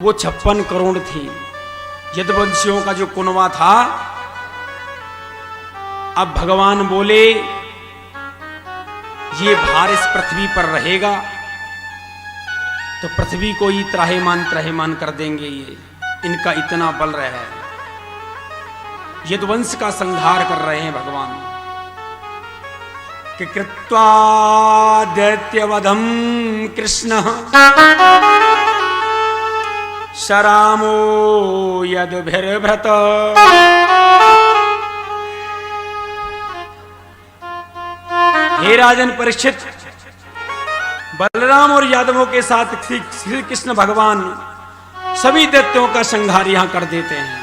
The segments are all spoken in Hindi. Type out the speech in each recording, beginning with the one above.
वो 56 करोड़ थी। यदुवंशियों का जो कुनवा था, अब भगवान बोले ये भार इस पृथ्वी पर रहेगा तो पृथ्वी को ही त्राहिमाम कर देंगे। ये इनका इतना बल रहा है, यदुवंश का संहार कर रहे हैं भगवान। कि कृत्वा दैत्यवधम कृष्ण शरामो यदुभिर्भृत। हे राजन परीक्षित, बलराम और यादवों के साथ श्री कृष्ण भगवान सभी दैत्यों का संहार यहां कर देते हैं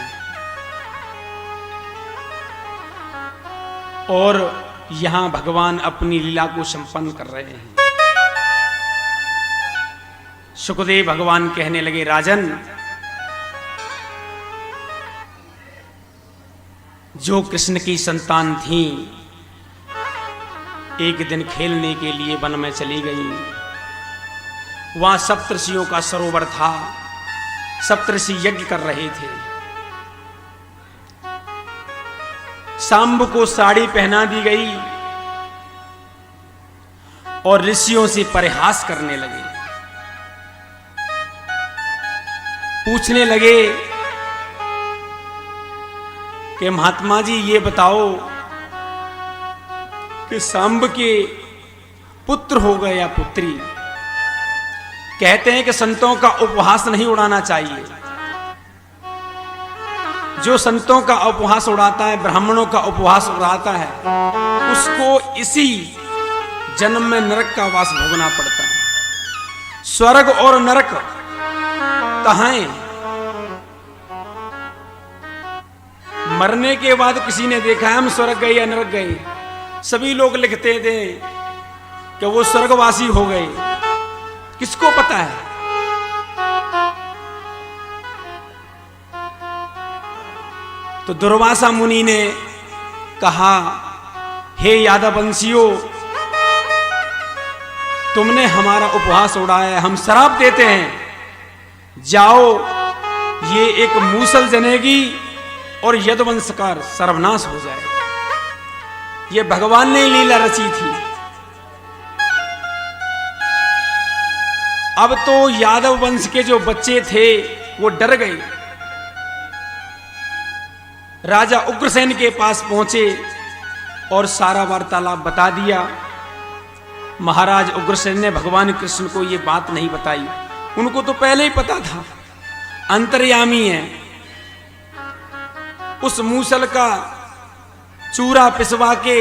और यहां भगवान अपनी लीला को संपन्न कर रहे हैं। सुखदेव भगवान कहने लगे, राजन जो कृष्ण की संतान थी एक दिन खेलने के लिए वन में चली गई। वहां सप्तऋषियों का सरोवर था, सप्तऋषि यज्ञ कर रहे थे। सांब को साड़ी पहना दी गई और ऋषियों से परिहास करने लगे। पूछने लगे कि महात्मा जी ये बताओ कि सांब के पुत्र हो गए या पुत्री। कहते हैं कि संतों का उपहास नहीं उड़ाना चाहिए। जो संतों का उपहास उड़ाता है, ब्राह्मणों का उपहास उड़ाता है, उसको इसी जन्म में नरक का वास भोगना पड़ता है। स्वर्ग और नरक कहां है? मरने के बाद किसी ने देखा है हम स्वर्ग गए या नरक गए? सभी लोग लिखते थे कि वो स्वर्गवासी हो गए। किसको पता है? तो दुर्वासा मुनि ने कहा, हे यादववंशियों, तुमने हमारा उपहास उड़ाया, हम श्राप देते हैं, जाओ ये एक मूसल जनेगी और यदुवंश का सर्वनाश हो जाएगा। ये भगवान ने लीला रची थी। अब तो यादव वंश के जो बच्चे थे वो डर गए। राजा उग्रसेन के पास पहुंचे और सारा वार्तालाप बता दिया। महाराज उग्रसेन ने भगवान कृष्ण को ये बात नहीं बताई। उनको तो पहले ही पता था, अंतर्यामी है। उस मूसल का चूरा पिसवा के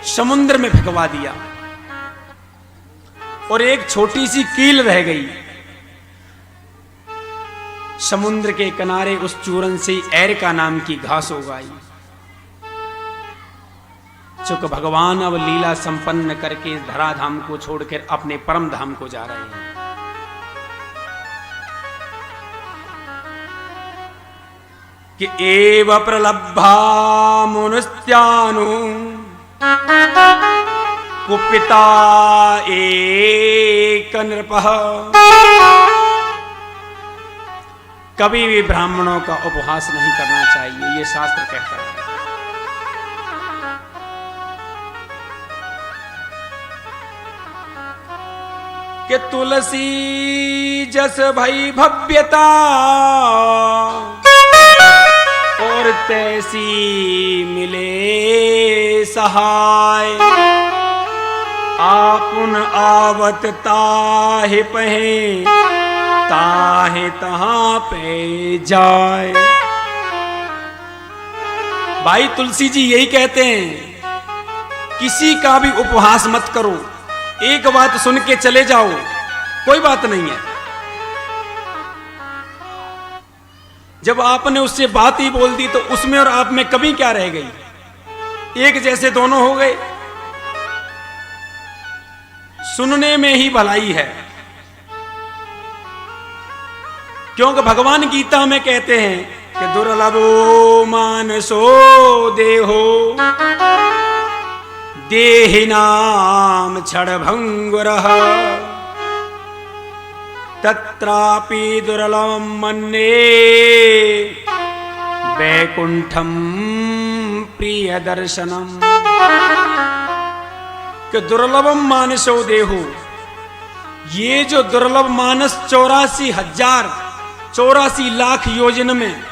समुद्र में फेंकवा दिया और एक छोटी सी कील रह गई। समुद्र के किनारे उस चूरन से एरका नाम की घास उगाई। चूंकि भगवान अब लीला संपन्न करके धराधाम को छोड़कर अपने परम धाम को जा रहे हैं। कि एव प्रलब्धा मुनुस्त्यानु कुपिता एक नृपः। कभी भी ब्राह्मणों का उपहास नहीं करना चाहिए, ये शास्त्र कहता है। कि तुलसी जस भई भव्यता और तैसी मिले सहाय। आपुन आवत ताहे पहे, ताहे तहां पे जाए। भाई तुलसी जी यही कहते हैं, किसी का भी उपहास मत करो। एक बात सुन के चले जाओ, कोई बात नहीं है। जब आपने उससे बात ही बोल दी तो उसमें और आप में कमी क्या रह गई? एक जैसे दोनों हो गए। सुनने में ही भलाई है, क्योंकि भगवान गीता में कहते हैं कि दुर्लभो मानसो देहो देहिनाम क्षणभंगुरः। तत्रापि दुर्लभम मन्ये वैकुंठम प्रिय दर्शनम। कि दुर्लभम मानसो देहो, ये जो दुर्लभ मानस 84 लाख योजन में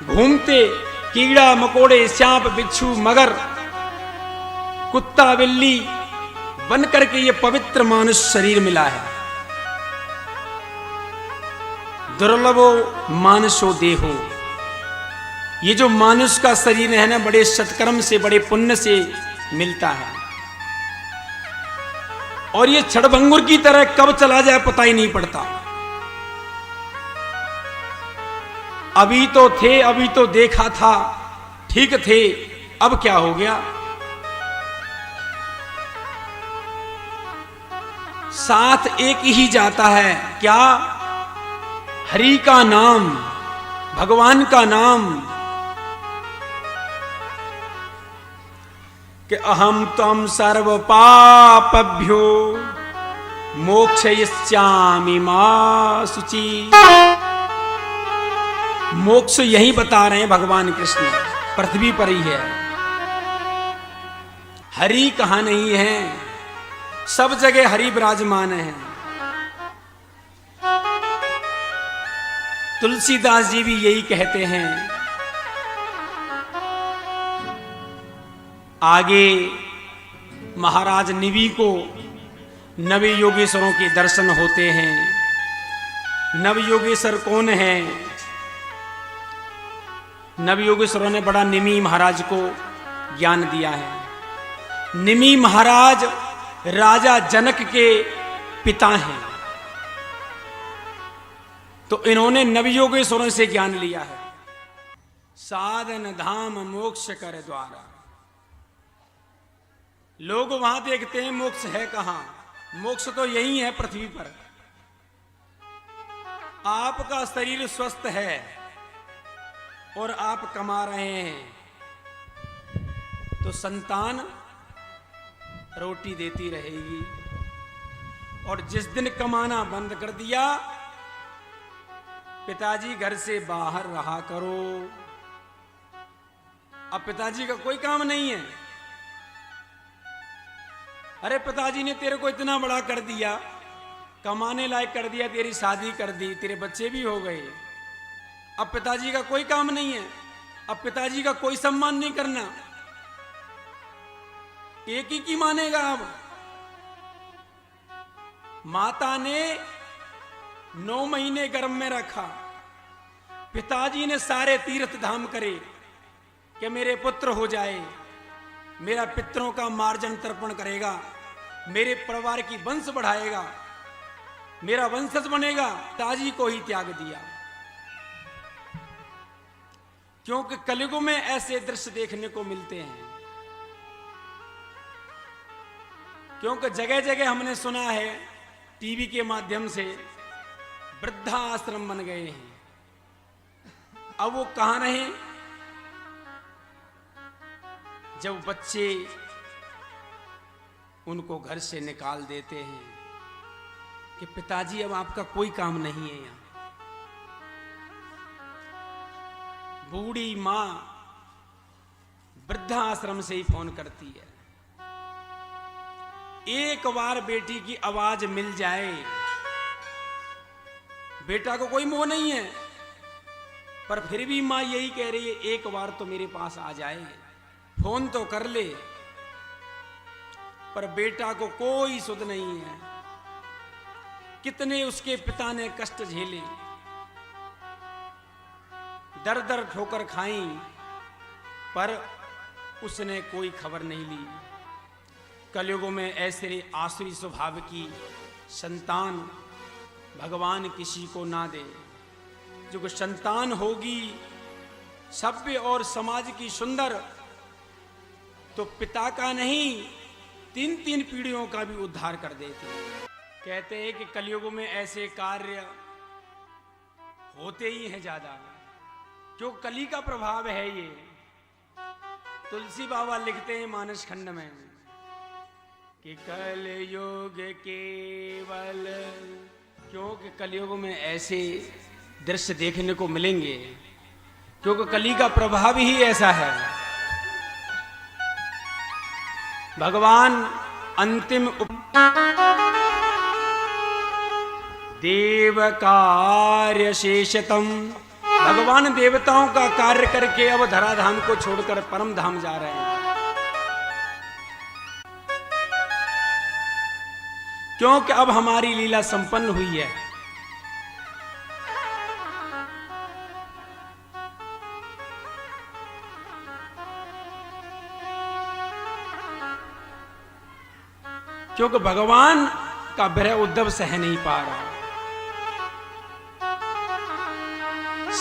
घूमते कीड़ा मकोड़े सांप बिच्छू मगर कुत्ता बिल्ली बन करके ये पवित्र मानुष शरीर मिला है। दुर्लभो मानसो देहो, ये जो मानुष का शरीर है ना, बड़े सत्कर्म से बड़े पुण्य से मिलता है। और ये क्षणभंगुर की तरह कब चला जाए पता ही नहीं पड़ता। अभी तो थे, अभी तो देखा था, ठीक थे, अब क्या हो गया। साथ एक ही जाता है, क्या? हरि का नाम, भगवान का नाम। कि अहम त्वं सर्व पापभ्यो मोक्षयिष्यामि मा शुचि। मोक्ष यही बता रहे हैं भगवान कृष्ण, पृथ्वी पर ही है। हरि कहां नहीं है, सब जगह हरि विराजमान है। तुलसीदास जी भी यही कहते हैं। आगे महाराज निवि को नव योगेश्वरों के दर्शन होते हैं। नव योगेश्वर कौन है? नव योगेश्वरों ने बड़ा निमि महाराज को ज्ञान दिया है। निमि महाराज राजा जनक के पिता हैं, तो इन्होंने नव योगेश्वरों से ज्ञान लिया है। साधन धाम मोक्ष कर द्वारा। लोग वहां देखते हैं मोक्ष है कहां? मोक्ष तो यही है पृथ्वी पर। आपका शरीर स्वस्थ है और आप कमा रहे हैं, तो संतान रोटी देती रहेगी। और जिस दिन कमाना बंद कर दिया, पिताजी घर से बाहर रहा करो। अब पिताजी का कोई काम नहीं है। अरे पिताजी ने तेरे को इतना बड़ा कर दिया, कमाने लायक कर दिया, तेरी शादी कर दी, तेरे बच्चे भी हो गए। अब पिताजी का कोई काम नहीं है, अब पिताजी का कोई सम्मान नहीं करना। एक ही की मानेगा। अब माता ने 9 महीने गर्भ में रखा, पिताजी ने सारे तीर्थ धाम करे कि मेरे पुत्र हो जाए, मेरा पितरों का मार्जन तर्पण करेगा, मेरे परिवार की वंश बढ़ाएगा, मेरा वंशज बनेगा। पिताजी को ही त्याग दिया। क्योंकि कलयुग में ऐसे दृश्य देखने को मिलते हैं। क्योंकि जगह जगह हमने सुना है टीवी के माध्यम से वृद्धाश्रम बन गए हैं। अब वो कहां रहे जब बच्चे उनको घर से निकाल देते हैं कि पिताजी अब आपका कोई काम नहीं है यहां। बूढ़ी मां वृद्धाश्रम से ही फोन करती है। एक बार बेटी की आवाज मिल जाए, बेटा को कोई मोह नहीं है, पर फिर भी मां यही कह रही है एक बार तो मेरे पास आ जाए, फोन तो कर ले। पर बेटा को कोई सुध नहीं है। कितने उसके पिता ने कष्ट झेले, दर दर ठोकर खाई, पर उसने कोई खबर नहीं ली। कलयुग में ऐसे आसुरी स्वभाव की संतान भगवान किसी को ना दे। जो संतान होगी सभ्य और समाज की सुंदर, तो पिता का नहीं 3-3 पीढ़ियों का भी उद्धार कर देते। कहते हैं कि कलयुग में ऐसे कार्य होते ही हैं ज्यादा, जो कली का प्रभाव है। ये तुलसी बाबा लिखते हैं मानस खंड में कि कल युग केवल क्योंकि कलयुग में ऐसे दृश्य देखने को मिलेंगे, क्योंकि कली का प्रभाव ही ऐसा है। भगवान अंतिम देव कार्य शेषतम, भगवान देवताओं का कार्य करके अब धराधाम को छोड़कर परम धाम जा रहे हैं। क्योंकि अब हमारी लीला संपन्न हुई है। क्योंकि भगवान का विरह उद्धव सह नहीं पा रहा।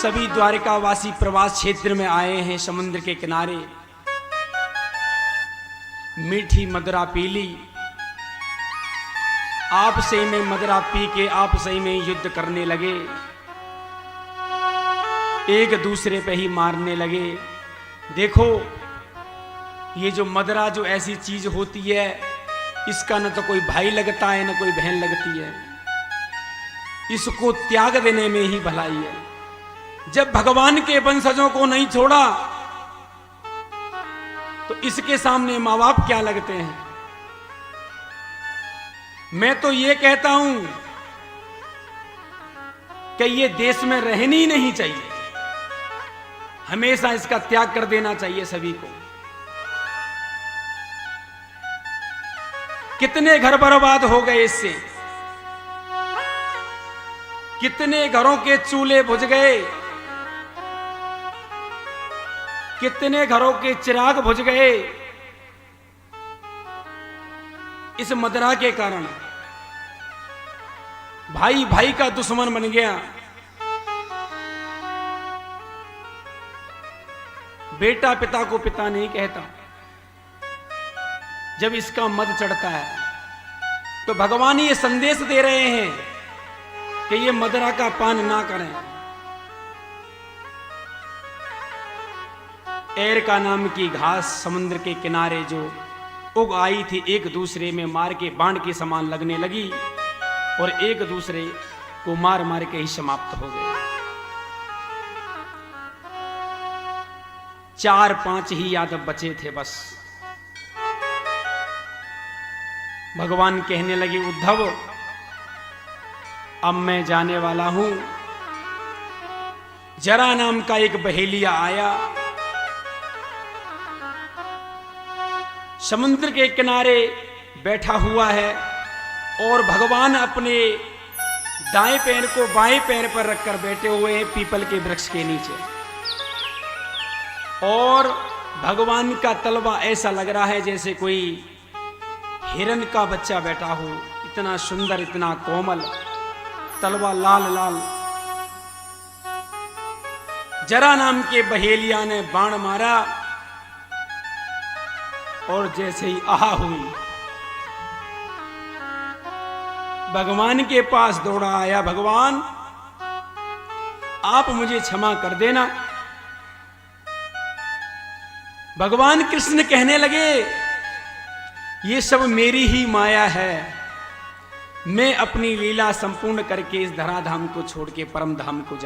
सभी द्वारिकावासी प्रवास क्षेत्र में आए हैं, समुद्र के किनारे मीठी मदिरा पी ली, आपसे में मदिरा पी के आपसे में युद्ध करने लगे, एक दूसरे पे ही मारने लगे। देखो ये जो मदिरा जो ऐसी चीज होती है, इसका न तो कोई भाई लगता है न कोई बहन लगती है, इसको त्याग देने में ही भलाई है। जब भगवान के वंशजों को नहीं छोड़ा तो इसके सामने माँ बाप क्या लगते हैं। मैं तो ये कहता हूं कि ये देश में रहनी ही नहीं चाहिए, हमेशा इसका त्याग कर देना चाहिए सभी को। कितने घर बर्बाद हो गए इससे, कितने घरों के चूल्हे बुझ गए, कितने घरों के चिराग बुझ गए इस मदिरा के कारण। भाई भाई का दुश्मन बन गया, बेटा पिता को पिता नहीं कहता जब इसका मद चढ़ता है। तो भगवान ये संदेश दे रहे हैं कि ये मदिरा का पान ना करें। एरका नाम की घास समुद्र के किनारे जो उग आई थी, एक दूसरे में मार के बाण के समान लगने लगी और एक दूसरे को मार मार के ही समाप्त हो गए। 4-5 ही यादव बचे थे बस। भगवान कहने लगे, उद्धव अब मैं जाने वाला हूं। जरा नाम का एक बहेलिया आया, समुद्र के किनारे बैठा हुआ है और भगवान अपने दाएं पैर को बाएं पैर पर रखकर बैठे हुए हैं पीपल के वृक्ष के नीचे। और भगवान का तलवा ऐसा लग रहा है जैसे कोई हिरन का बच्चा बैठा हो, इतना सुंदर इतना कोमल, तलवा लाल लाल। जरा नाम के बहेलिया ने बाण मारा और जैसे ही आहा हुई, भगवान के पास दौड़ा आया, भगवान आप मुझे क्षमा कर देना। भगवान कृष्ण कहने लगे, ये सब मेरी ही माया है, मैं अपनी लीला संपूर्ण करके इस धराधाम को छोड़ के परम धाम को जा